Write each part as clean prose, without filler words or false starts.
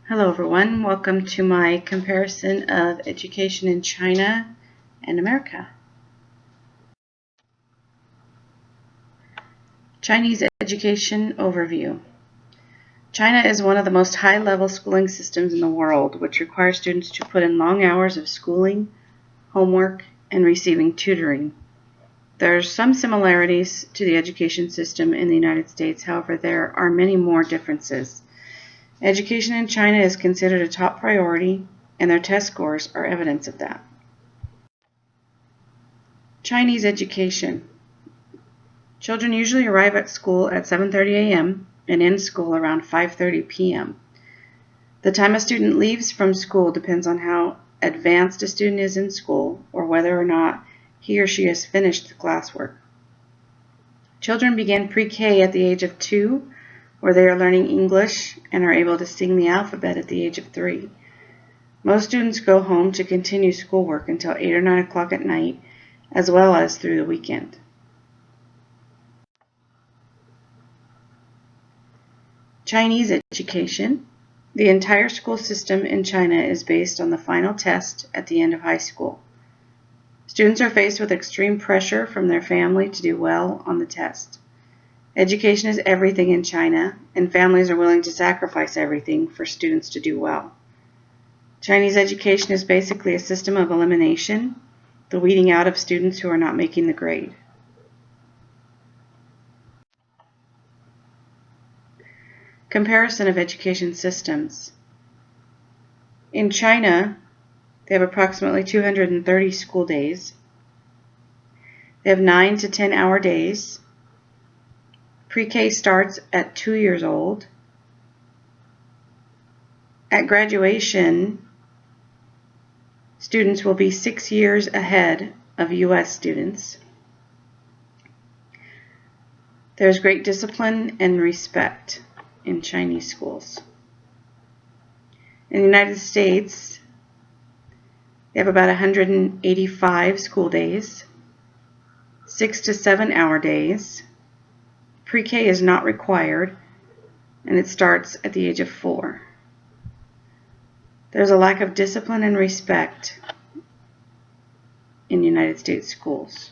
Hello everyone, welcome to my comparison of education in China and America. Chinese education overview. China is one of the most high-level schooling systems in the world, which requires students to put in long hours of schooling, homework, and receiving tutoring. There are some similarities to the education system in the United States, however, there are many more differences. Education in China is considered a top priority, and their test scores are evidence of that. Chinese education. Children usually arrive at school at 7:30 a.m. and end school around 5:30 p.m. The time a student leaves from school depends on how advanced a student is in school or whether or not he or she has finished the classwork. Children begin pre-K at the age of 2, where they are learning English and are able to sing the alphabet at the age of 3. Most students go home to continue schoolwork until 8 or 9 o'clock at night, as well as through the weekend. Chinese education. The entire school system in China is based on the final test at the end of high school. Students are faced with extreme pressure from their family to do well on the test. Education is everything in China, and families are willing to sacrifice everything for students to do well. Chinese education is basically a system of elimination, the weeding out of students who are not making the grade. Comparison of education systems. In China, they have approximately 230 school days. They have 9 to 10 hour days. Pre-K starts at 2 years old. At graduation, students will be 6 years ahead of U.S. students. There's great discipline and respect in Chinese schools. In the United States, they have about 185 school days, 6 to 7 hour days. Pre-K is not required, and it starts at the age of 4. There's a lack of discipline and respect in United States schools.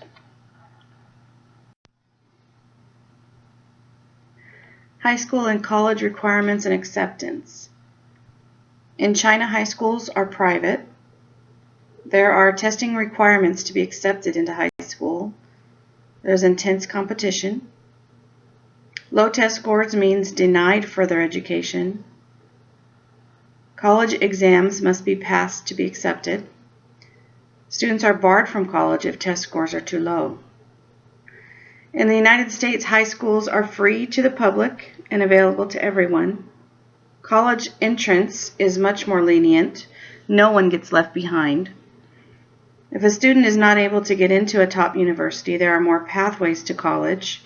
High school and college requirements and acceptance. In China, high schools are private. There are testing requirements to be accepted into high school. There's intense competition. Low test scores means denied further education. College exams must be passed to be accepted. Students are barred from college if test scores are too low. In the United States, high schools are free to the public and available to everyone. College entrance is much more lenient. No one gets left behind. If a student is not able to get into a top university, there are more pathways to college,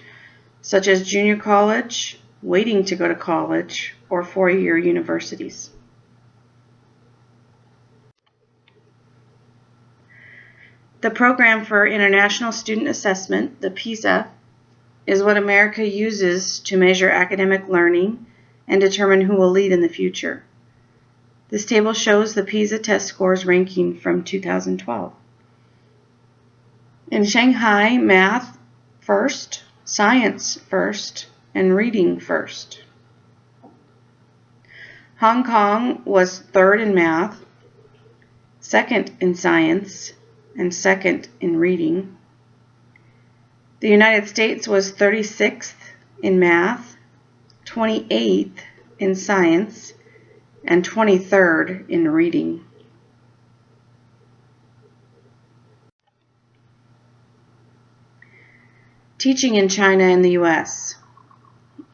such as junior college, waiting to go to college, or four-year universities. The Program for International Student Assessment, the PISA, is what America uses to measure academic learning and determine who will lead in the future. This table shows the PISA test scores ranking from 2012. In Shanghai, math first, science first, and reading first. Hong Kong was third in math, second in science, and second in reading. The United States was 36th in math, 28th in science, and 23rd in reading. Teaching in China and the U.S.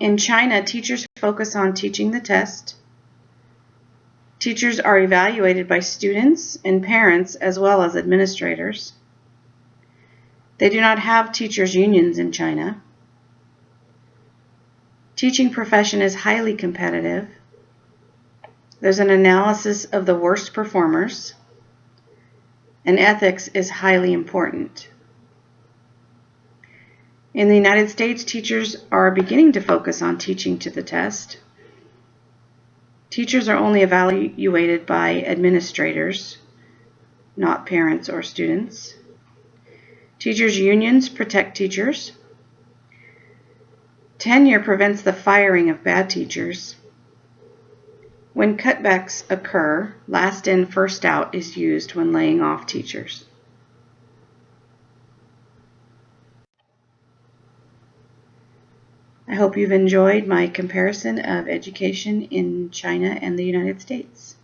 In China, teachers focus on teaching the test. Teachers are evaluated by students and parents as well as administrators. They do not have teachers' unions in China. Teaching profession is highly competitive. There's an analysis of the worst performers, and ethics is highly important. In the United States, teachers are beginning to focus on teaching to the test. Teachers are only evaluated by administrators, not parents or students. Teachers' unions protect teachers. Tenure prevents the firing of bad teachers. When cutbacks occur, last in, first out is used when laying off teachers. I hope you've enjoyed my comparison of education in China and the United States.